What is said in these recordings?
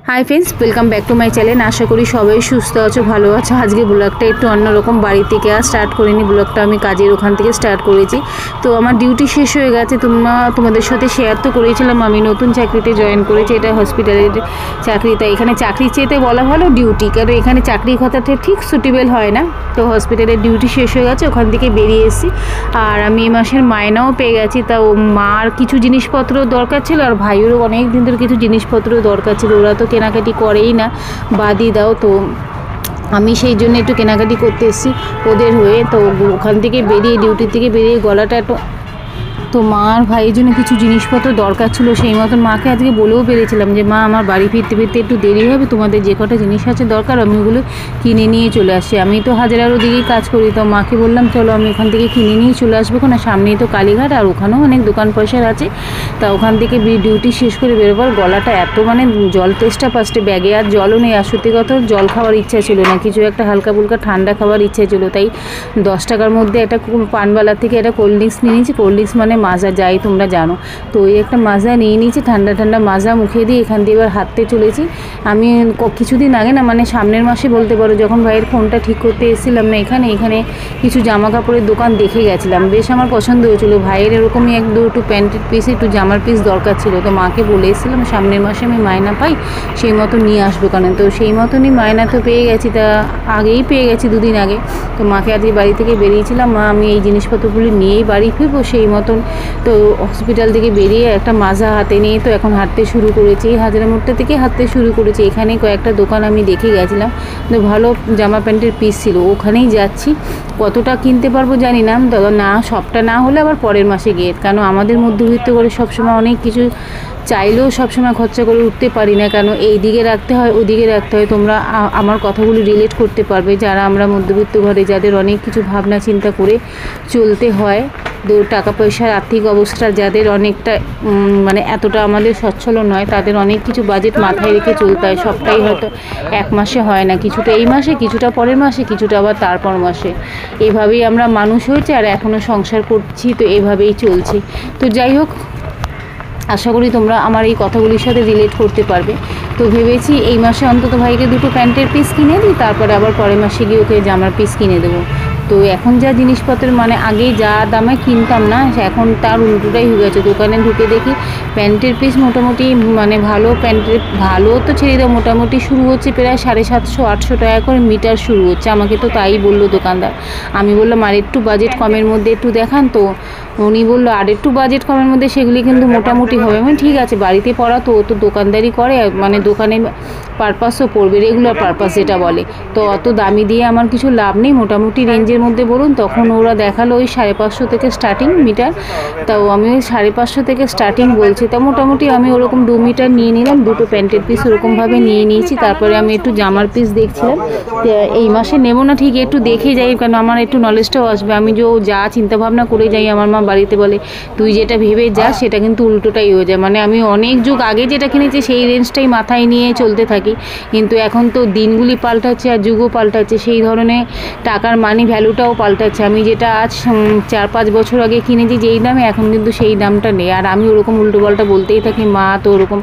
High friends welcome back to my channel. आशा करी सबाई सुस्थ आछो भालो आछो। आज के ब्लगटा एकटू अन्यरकम बाड़ी थेके आज स्टार्ट करिনি ब्लगटा आमी काजेर ओखान थेके स्टार्ट करेছি। तो आमार डिউটি शेष হয়ে গেছে। তোমাদের সাথে শেয়ার তো করেছিলাম আমি নতুন চাকরিতে জয়েন করেছি, এটা হসপিটালের চাকরি। তাই এখানে চাকরি চেতে বলা ভালো ডিউটি, কারণ এখানে চাকরি কথাটা ঠিক সুটেবল হয় না। তো হসপিটালের ডিউটি শেষ হয়ে গেছে, ওখান থেকে বেরিয়ে এসেছি। আর আমি এই মাসের মায়নাও পেয়ে গেছি। তাও মার কিছু জিনিসপত্র দরকার ছিল, আর ভাইয়েরও অনেক দিন ধরে কিছু জিনিসপত্র দরকার ছিল। ওরা তো কেনাকাটি করেই না, বাদই দাও। তো আমি সেই জন্য একটু কেনাকাটি করতে এসেছি ওদের হয়ে। তো ওখান থেকে বেরিয়ে ডিউটি থেকে বেরিয়ে গলাটা একটু, তো মার ভাইয়ের জন্য কিছু জিনিসপত্র দরকার ছিল। সেই মতন মাকে আজকে বলেও পেরেছিলাম যে মা আমার বাড়ি ফিরতে ফিরতে একটু দেরি হবে, তোমাদের যে কটা জিনিস আছে দরকার আমি ওগুলো কিনে নিয়ে চলে আসছি। আমি তো হাজারার ওদিকেই কাজ করি, তো মাকে বললাম চলো আমি ওখান থেকে কিনে নিয়ে চলে আসবো। না সামনেই তো কালীঘাট, আর ওখানেও অনেক দোকান পয়সার আছে। তা ওখান থেকে ডিউটি শেষ করে বেরোবার গলাটা এত জল তেষ্টা পাচ্ছে, ব্যাগে আর জলও নেই। আর সত্যি কথা জল খাওয়ার ইচ্ছা ছিল না, কিছু একটা হালকা ফুলকা ঠান্ডা খাওয়ার ইচ্ছা ছিল। তাই 10 টাকার মধ্যে একটা পানবালার থেকে একটা কোল্ড ড্রিঙ্কস নিয়ে নিয়েছি। কোল্ড ড্রিঙ্কস মানে মাজা যাই তোমরা জানো, তো ওই একটা মাজা নিয়ে নিয়েছি, ঠান্ডা ঠান্ডা মাজা মুখে দিয়ে এখান দিয়ে এবার হাঁটতে চলেছি। আমি কিছুদিন আগে না সামনের মাসে বলতে পারো, যখন ভাইয়ের ফোনটা ঠিক করতে এসেছিলাম না এখানে কিছু জামা কাপড়ের দোকান দেখে গেছিলাম, বেশ আমার পছন্দ হয়েছিলো। ভাইয়ের এরকমই একটু প্যান্টের পিস একটু জামার পিস দরকার ছিল। তো মাকে বলে এসেছিলাম সামনের মাসে আমি মায়না পাই সেই মতো নিয়ে আসবো কেন। তো সেই মতনই মায়না তো পেয়ে গেছি, তা আগেই পেয়ে গেছি 2 দিন আগে। তো মাকে আজকে বাড়ি থেকে বেরিয়েছিলাম, মা আমি এই জিনিসপত্রগুলি নিয়েই বাড়ি ফিরবো সেই মতন। তো হসপিটাল থেকে বেরিয়ে একটা মাজা হাতে নিয়ে তো এখন হাঁটতে শুরু করেছি। হাজারা মোড়টা থেকে হাঁটতে শুরু করেছি। এখানে কয়েকটা দোকান আমি দেখে গেছিলাম, তো ভালো জামা প্যান্টের পিস ছিল, ওখানেই যাচ্ছি। কতটা কিনতে পারবো জানি না, না সবটা না হলে আবার পরের মাসে গিয়ে, কারণ আমাদের মধ্যবিত্ত করে সবসময় অনেক কিছু চাইলেও সবসময় খরচা করে উঠতে পারি না, কেন এই দিকে রাখতে হয় ওই দিকে রাখতে হয়। তোমরা আমার কথাগুলি রিলেট করতে পারবে, যারা আমরা মধ্যবিত্ত ঘরে, যাদের অনেক কিছু ভাবনা চিন্তা করে চলতে হয়। তো টাকা পয়সার আর্থিক অবস্থা যাদের অনেকটা এতটা আমাদের সচ্ছল নয়, তাদের অনেক কিছু বাজেট মাথায় রেখে চলতে হয়। সবটাই হয়তো এক মাসে হয় না, কিছুটা এই মাসে, কিছুটা পরের মাসে, কিছুটা আবার তারপর মাসে। এভাবেই আমরা মানুষ হয়েছে আর এখনও সংসার করছি, তো এভাবেই চলছে। তো যাই হোক, আশা করি তোমরা আমার এই কথাগুলির সাথে রিলেট করতে পারবে। তো ভেবেছি এই মাসে অন্তত ভাইকে 2টো প্যান্টের পিস কিনে দিই, তারপরে আবার পরের মাসে গিয়ে ওকে জামার পিস কিনে দেবো। তো এখন যা জিনিসপত্রের আগে যা দামে কিনতাম না, এখন তার উল্টোটাই হয়ে গেছে। দোকানে ঢুকে দেখি প্যান্টের পিস মোটামুটি ভালো প্যান্টের, ভালো তো ছেড়ে দাও, মোটামুটি শুরু হচ্ছে প্রায় 750-800 টাকা করে মিটার শুরু হচ্ছে। আমাকে তো তাই বললো দোকানদার। আমি বললাম আর একটু বাজেট কমের মধ্যে একটু দেখান। তো উনি বললো আর একটু বাজেট কমের মধ্যে সেগুলি কিন্তু মোটামুটি হবে। ঠিক আছে, বাড়িতে পড়া তো ও তো দোকানদারি করে, দোকানের পারপাসও পড়বে, রেগুলার পারপাস যেটা বলে। তো অত দামি দিয়ে আমার কিছু লাভ নেই, মোটামুটি রেঞ্জের মধ্যে বলুন। তখন ওরা দেখালো ওই 550 থেকে স্টার্টিং মিটার। তাও আমি ওই 550 থেকে স্টার্টিং বলছি। তা মোটামুটি আমি ওরকম 2 মিটার নিয়ে নিলাম, 2টো প্যান্টের পিস ওরকমভাবে নিয়ে নিয়েছি। তারপরে আমি একটু জামার পিস দেখছিলাম, এই মাসে নেবো না ঠিক, একটু দেখে যাই, কারণ আমার একটু নলেজটাও আসবে। আমি যা চিন্তাভাবনা করে যাই, আমার মা বাড়িতে বলে তুই যেটা ভেবে যা সেটা কিন্তু উল্টোটাই হয়ে যায়। আমি অনেক যুগ আগে যেটা কিনেছি সেই রেঞ্জটাই মাথায় নিয়ে চলতে থাকি, কিন্তু এখন তো দিনগুলি পাল্টাচ্ছে আর যুগও পাল্টাচ্ছে, সেই ধরনের টাকার মানি ভ্যালুটাও পাল্টাচ্ছে। আমি যেটা আজ 4-5 বছর আগে কিনেছি যেই দামে, এখন কিন্তু সেই দামটা নেই। আর আমি ওরকম উল্টোপাল্টা বলতেই থাকি, মা তো ওরকম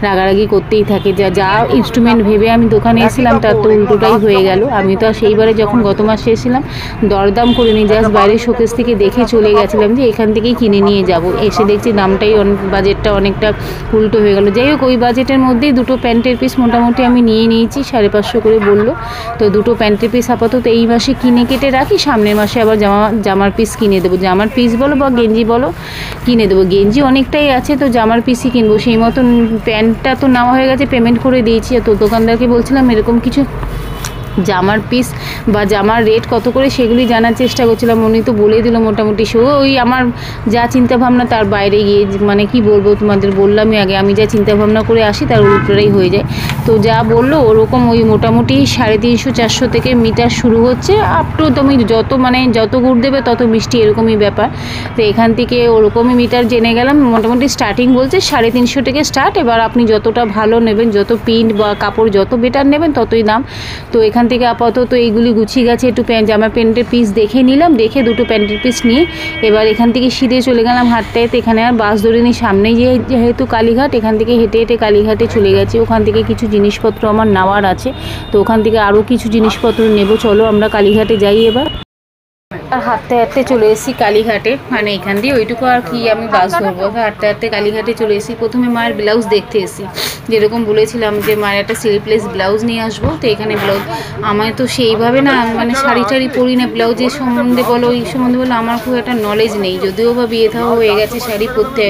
রাগারাগি করতেই থাকে। যা ইনস্ট্রুমেন্ট ভেবে আমি দোকানে এসেছিলাম তার তো উল্টোটাই হয়ে গেল। আমি তো সেইবারে যখন গত মাসে এসেছিলাম দরদাম করিনি, জাস্ট বাইরে শোকেস থেকে দেখে চলে গেছিলাম যে এখান থেকেই কিনে নিয়ে যাব। এসে দেখছি দামটাই বাজেটটা অনেকটা উল্টো হয়ে গেল। যাই হোক, ওই বাজেটের মধ্যেই 2টো প্যান্টের পিস মোটামুটি আমি নিয়ে নিয়েছি, 550 করে বললো। তো 2টো প্যান্টের পিস আপাতত এই মাসে কিনে কেটে রাখি, সামনের মাসে আবার জামার পিস কিনে দেবো। জামার পিস বলো বা গেঞ্জি বলো কিনে দেবো। গেঞ্জি অনেকটাই আছে, তো জামার পিসই কিনবো। সেই মতন প্যান্টটা তো নেওয়া হয়ে গেছে, পেমেন্ট করে দিয়েছি। তো দোকানদারকে বলছিলাম এরকম কিছু জামার পিস বা জামার রেট কত করে সেগুলি জানার চেষ্টা করছিলাম। উনি তো বলে দিল মোটামুটি ওই আমার যা চিন্তাভাবনা তার বাইরে গিয়ে, কি বলবো তোমাদের বললামই আগে, আমি যা চিন্তাভাবনা করে আসি তার উল্টোটাই হয়ে যায়। তো যা বললো ওরকম ওই মোটামুটি 350-400 থেকে মিটার শুরু হচ্ছে, আপ টু তুমি যত গুড় দেবে তত মিষ্টি, এরকমই ব্যাপার। তো এখান থেকে ওরকমই মিটার জেনে গেলাম। মোটামুটি স্টার্টিং বলছে 350 থেকে স্টার্ট। এবার আপনি যতটা ভালো নেবেন, যত প্রিন্ট বা কাপড় যত বেটার নেবেন ততই দাম। তো এখান এখান থেকে আপাতত এইগুলি গুছিয়ে গেছে, একটু জামা প্যান্টের পিস দেখে নিলাম, দেখে দুটো প্যান্টের পিস নিয়ে এবার এখান থেকে সিধে চলে গেলাম হাঁটতে। এখানে আর বাস ধরে নিই, সামনেই যেহেতু কালীঘাট, এখান থেকে হেঁটে হেঁটে কালীঘাটে চলে গেছি। ওখান থেকে কিছু জিনিসপত্র আমার নেওয়ার আছে, তো ওখান থেকে আরও কিছু জিনিসপত্র নেব। চলো আমরা কালীঘাটে যাই এবার। আর হাঁটতে হাঁটতে চলে এসেছি কালীঘাটে, মানে এখান দিয়ে ওইটুকু আর কি আমি বাস ধরবো। হাঁটতে হাঁটতে কালীঘাটে চলে এসেছি। প্রথমে মায়ের ব্লাউজ দেখতে এসেছি, যেরকম বলেছিলাম যে মায়ের একটা স্লিভলেস ব্লাউজ নিয়ে আসবো। তো এখানে ব্লাউজ আমার তো সেইভাবে না, মানে শাড়ি টাড়ি পরি না, ব্লাউজের সম্বন্ধে বলো এই সম্বন্ধে বলো আমার খুব একটা নলেজ নেই, যদিও বা বিয়ে থাও হয়ে গেছে শাড়ি পরতে।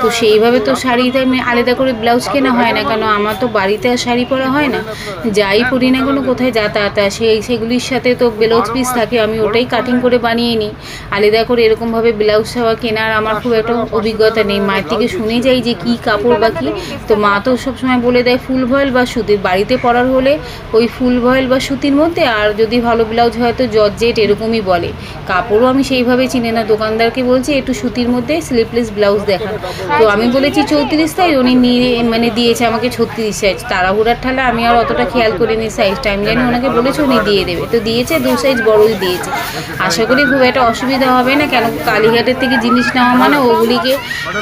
তো সেইভাবে তো শাড়িতে আমি আলাদা করে ব্লাউজ কেনা হয় না, কেন আমার তো বাড়িতে আর শাড়ি পরা হয় না, যাই পরি না কোনো কোথায় যাতায়াত সেগুলির সাথে তো ব্লাউজ পিস থাকে, আমি ওটাই কাটিং করে বানিয়ে নিই। আলাদা করে এরকমভাবে ব্লাউজ ছাওয়া কেনার আমার খুব একটা অভিজ্ঞতা নেই। মায়ের থেকে শুনে যাই যে কী কাপড় বা কী, তো মা তো সবসময় বলে দেয় ফুল ভয়েল বা সুতির। বাড়িতে পরার হলে ওই ফুল ভয়েল বা সুতির মধ্যে, আর যদি ভালো ব্লাউজ হয় তো জর্জেট এরকমই বলে। কাপড়ও আমি সেইভাবে চিনি না, দোকানদারকে বলছি একটু সুতির মধ্যে স্লিভলেস ব্লাউজ দেখান। তো আমি বলেছি 34 সাইজ, উনি নিয়ে মানে দিয়েছে আমাকে 36 সাইজ। তাড়াহুড়ার ঠালা আমি আর অতটা খেয়াল করিনি সাইজটা, আমি জানি ওনাকে বলেছে উনি দিয়ে দেবে, তো দিয়েছে 2 সাইজ বড়ই দিয়েছে। আশা করি খুব একটা অসুবিধা হবে না, কেন কালীঘাটের থেকে জিনিস নেওয়া মানে ওগুলিকে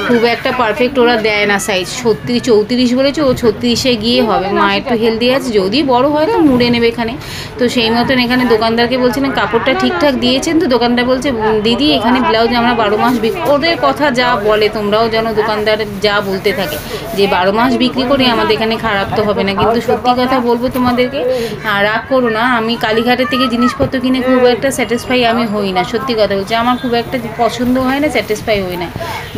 খুব একটা পারফেক্ট ওরা দেয় না সাইজ। 34 বলেছে, ও 36-এ গিয়ে হবে। মা একটু হেলদি আছে, যদি বড় হয় তো মুড়ে নেবে এখানে। তো সেই মতন এখানে দোকানদারকে বলছিলাম কাপড়টা ঠিকঠাক দিয়েছেন তো, দোকানদার বলছে দিদি এখানে ব্লাউজ আমরা 12 মাস ওদের কথা যা বলে, তোমরাও যেন দোকানদার যা বলতে থাকে যে 12 মাস বিক্রি করি, আমাদের এখানে খারাপ তো হবে না। কিন্তু সত্যি কথা বলবো তোমাদেরকে, রাগ করো না, আমি কালীঘাটের থেকে জিনিসপত্র কিনে খুব একটা স্যাটিসফাই আমি হই না, সত্যি কথা বলছি। আমার খুব একটা পছন্দ হয় না, স্যাটিসফাই হই না।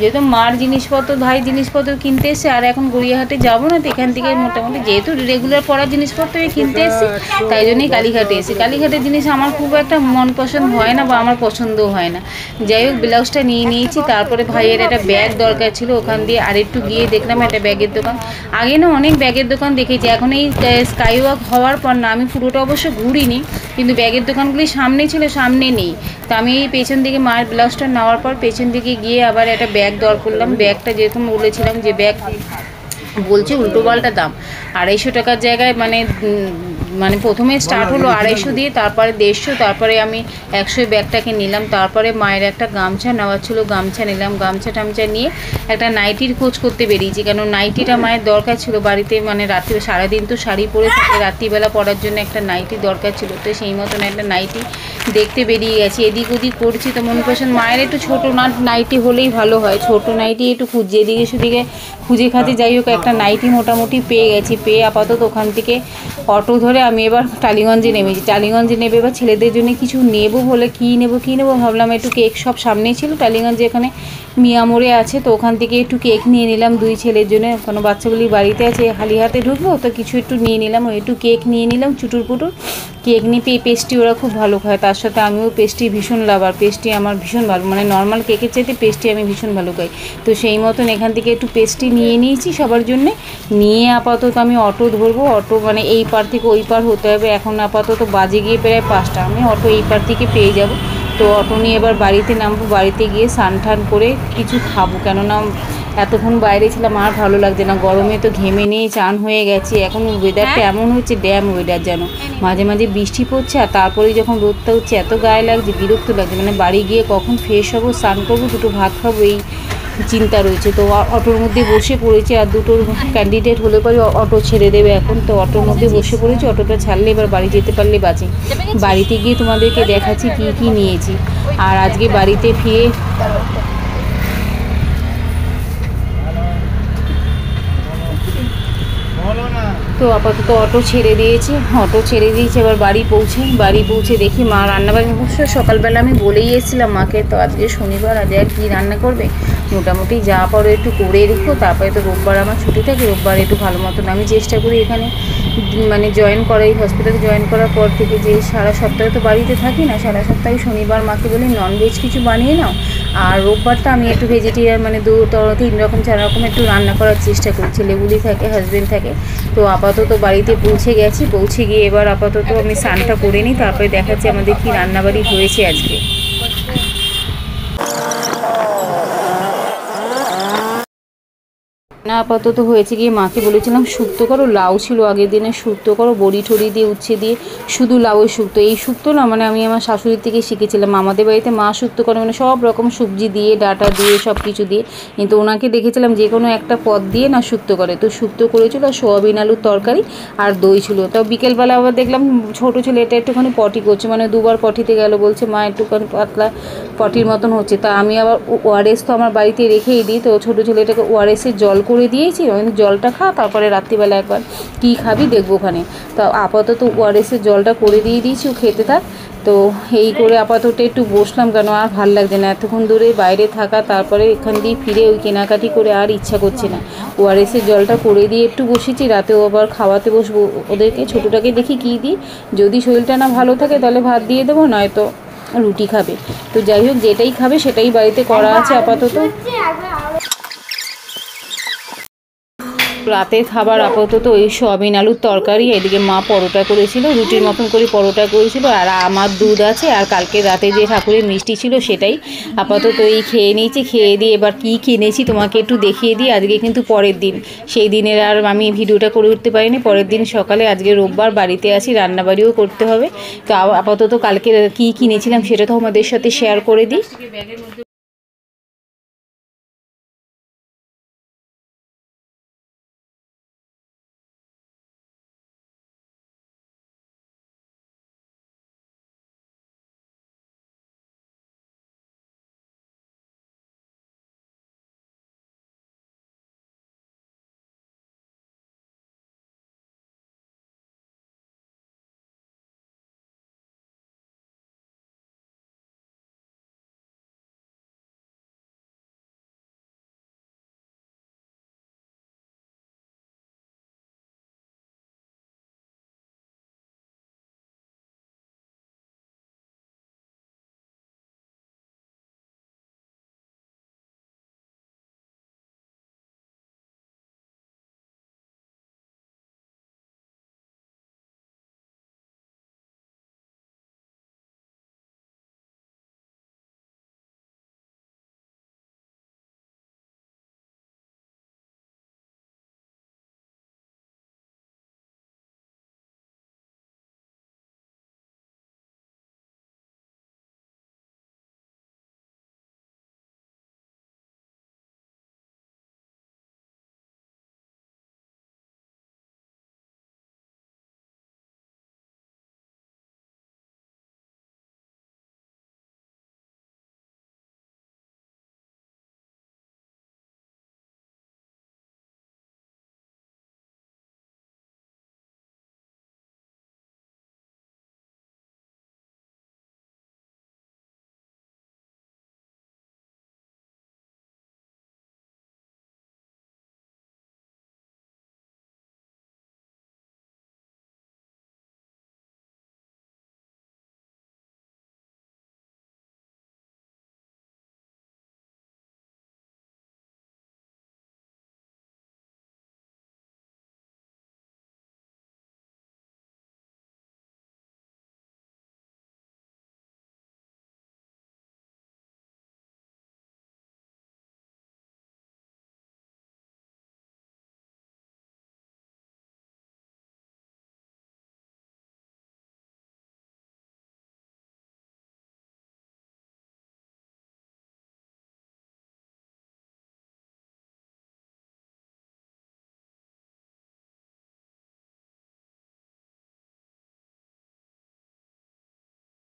যেহেতু মার জিনিসপত্র ভাই জিনিসপত্র কিনতে এসছে, আর এখন গড়িয়াহাটে যাবো না, তো এখান থেকে মোটামুটি যেহেতু রেগুলার পড়ার জিনিসপত্র কিনতে এসছি, তাই জন্যই কালীঘাটে এসেছি। কালীঘাটের জিনিস আমার খুব একটা মন পছন্দ হয় না বা আমার পছন্দও হয় না। যাই হোক ব্লাউজটা নিয়ে নিয়েছি। তারপরে ভাইয়ের একটা ব্যাগ দরকার ছিল, ওখান দিয়ে আরেকটু গিয়ে দেখলাম একটা ব্যাগের দোকান। আগে না অনেক ব্যাগের দোকান দেখেছি, এখন এই স্কাই ওয়াক হওয়ার পর না, আমি পুরোটা অবশ্য ঘুরিনি, কিন্তু ব্যাগের দোকানগুলি সামনে ছিল, সামনে নেই। তো আমি এই পেছন দিকে মায়ের ব্লাউজটা নেওয়ার পর পেছন দিকে গিয়ে আবার একটা ব্যাগ দর করলাম। ব্যাগটা যেরকম বলেছিলাম যে ব্যাগ বলছে উল্টোপাল্টা দাম, 250 টাকার জায়গায় মানে প্রথমে স্টার্ট হলো 250 দিয়ে, তারপরে 150, তারপরে আমি 100 ব্যাগটাকে নিলাম। তারপরে মায়ের একটা গামছা নেওয়ার ছিল, গামছা নিলাম। গামছা টামছা নিয়ে একটা নাইটির খোঁজ করতে বেরিয়েছি, কেন নাইটিটা মায়ের দরকার ছিল বাড়িতে, মানে রাত্রি সারাদিন তো শাড়ি পরে থাকে, রাত্রিবেলা পরার জন্য একটা নাইটি দরকার ছিল। তো সেই মতন একটা নাইটি দেখতে বেরিয়ে গেছি, এদিক ওদিক করছি তো মন পছন্দ। মায়ের একটু ছোটো নাইটি হলেই ভালো হয়, ছোটো নাইটি একটু খুঁজছি এদিকে সেদিকে খুঁজে খাতে, যাই হোক একটা নাইটি মোটামুটি পেয়ে গেছি। পেয়ে আপাতত ওখান থেকে অটো ধরে আমি এবার টালিগঞ্জে নেমেছি। টালিগঞ্জে নেবে এবার ছেলেদের জন্য কিছু নেবো বলে, কী নেবো ভাবলাম, একটু কেক সব সামনেই ছিল টালিগঞ্জে, এখানে মিয়া মোড়ে আছে, তো ওখান থেকে একটু কেক নিয়ে নিলাম 2 ছেলের জন্য। কোনো বাচ্চাগুলি বাড়িতে আছে, খালি হাতে ঢুকবো তো কিছু একটু নিয়ে নিলাম, একটু কেক নিয়ে নিলাম চুটুর পুটুর কেক নিয়ে। পেস্ট্রি ওরা খুব ভালো খায়, তার সাথে আমিও পেস্ট্রি ভীষণ লাভার, পেস্ট্রি আমার ভীষণ ভালো, মানে নর্মাল কেকের চাইতে পেস্ট্রি আমি ভীষণ ভালো খাই। তো সেই মতন এখান থেকে একটু পেস্ট্রি নিয়ে নিয়েছি সবার জন্যে। নিয়ে আপাতত আমি অটো ধরবো, অটো মানে এই পার থেকে ওই পার হতে হবে। এখন আপাতত বাজে গিয়ে প্রায় 5টা, আমি অটো এই পার থেকে পেয়ে যাব। তো অটো নিয়ে এবার বাড়িতে নামবো, বাড়িতে গিয়ে স্নান টান করে কিছু খাবো, কেননা এতক্ষণ বাইরে ছিলাম আর ভালো লাগছে না, গরমে তো ঘেমে নিয়ে চান হয়ে গেছে। এখন ওয়েদারটা এমন হচ্ছে ড্যাম ওয়েদার, যেন মাঝে মাঝে বৃষ্টি পড়ছে, আর তারপরে যখন রোদটা হচ্ছে এত গায়ে লাগছে, বিরক্ত লাগছে, মানে বাড়ি গিয়ে কখন ফ্রেশ হবো, স্নান করবো, দুটো ভাত খাবো, এই চিন্তা রয়েছে। তো অটোর মধ্যে বসে পড়েছি, আর দুটোর ক্যান্ডিডেট হলে পরে অটো ছেড়ে দেবে এখন, তো অটোর মধ্যে বসে পড়েছি। অটোটা ছাড়লে এবার বাড়ি যেতে পারলে বাঁচে। বাড়িতে গিয়ে তোমাদেরকে দেখাচ্ছি কী কী নিয়েছি। আর আজকে বাড়িতে ফিরে তো আপাতত অটো ছেড়ে দিয়েছি, এবার বাড়ি পৌঁছে দেখি মা রান্নাবাড়ি, অবশ্য সকালবেলা আমি বলেই এসেছিলাম মাকে, তো আজকে শনিবার, আজ আর কী রান্না করবে, মোটামুটি যা পারো একটু করে রেখো। তারপরে তো রোববার আমার ছুটি থাকে, রোববার একটু ভালো মতন আমি চেষ্টা করি এখানে মানে জয়েন করা, এই হসপিটালে জয়েন করার পর থেকে যে সারা সপ্তাহে তো বাড়িতে থাকি না, সারা সপ্তাহে শনিবার মাকে বলি ননভেজ কিছু বানিয়ে নাও, আর রোববারটা আমি একটু ভেজিটেরিয়ান, মানে 2-3 রকম 4 রকম একটু রান্না করার চেষ্টা করি। ছেলেগুলি থাকে, হাজব্যান্ড থাকে। তো আপাতত বাড়িতে পৌঁছে গিয়ে এবার আপাতত আমি স্নানটা করে নিই, তারপরে দেখাচ্ছি আমাদের কি রান্নাবাড়ি হয়েছে আজকে। না আপাতত হয়েছে গিয়ে মাকে বলেছিলাম শুক্তো করো, লাউ ছিল আগের দিনে, শুক্তো করো বড়ি ঠড়ি দিয়ে উচ্ছে দিয়ে, শুধু লাউয়ের শুক্তো। এই শুক্তো না মানে আমি আমার শাশুড়ির থেকে শিখেছিলাম, আমাদের বাড়িতে মা শুক্তো করে মানে সব রকম সবজি দিয়ে ডাঁটা দিয়ে সব কিছু দিয়ে, কিন্তু ওনাকে দেখেছিলাম যে কোনো একটা পদ দিয়ে না শুক্তো করে। তো শুক্তো করেছিল আর সোয়াবিন আলুর তরকারি আর দই ছিল। তাও বিকেলবেলা আবার দেখলাম ছোটো ছেলেটা একটুখানি পটি করছে, মানে দুবার পটিতে গেল, বলছে মা একটুখানি পাতলা পটির মতন হচ্ছে। তা আমি আবার ওআরএস তো আমার বাড়িতে রেখেই দিই, তো ছোটো ছেলেটাকে ওআরএসের জল করে দিয়েছি, জলটা খা, তারপরে রাত্রিবেলা একবার কী খাবি দেখবো ওখানে। তা আপাতত ওআরএসের জলটা করে দিয়ে দিয়েছি, ও খেতে থাক। তো এই করে আপাতত একটু বসলাম, কেন আর ভাল লাগছে না এতক্ষণ ধরে বাইরে থাকা, তারপরে এখান দিয়ে ফিরে ওই কেনাকাটি করে আর ইচ্ছা করছে না। ওআরএসের জলটা করে দিয়ে একটু বসেছি, রাতেও আবার খাওয়াতে বসবো ওদেরকে, ছোটোটাকে দেখি কী দিই, যদি শরীরটা না ভালো থাকে তাহলে ভাত দিয়ে দেবো, নয়তো রুটি খাবে। তো যাই হোক যেটাই খাবে সেটাই বাড়িতে করা আছে আপাতত। রাতের খাবার আপাতত ওই সোয়াবিন আলুর তরকারি, এদিকে মা পরোটা করেছিল, রুটির মতন করে পরোটা করেছিল, আর আমার দুধ আছে, আর কালকে রাতে যে ঠাকুরের মিষ্টি ছিল সেটাই আপাতত এই খেয়ে নিয়েছি। খেয়ে দিয়ে এবার কী কিনেছি তোমাকে একটু দেখিয়ে দিই। আজকে কিন্তু পরের দিন, সেই দিনের আর আমি ভিডিওটা করে উঠতে পারিনি। পরের দিন সকালে, আজকে রোববার, বাড়িতে আছি, রান্নাবাড়িও করতে হবে। তো আপাতত কালকে কী কিনেছিলাম সেটা তো আমাদের সাথে শেয়ার করে দিই।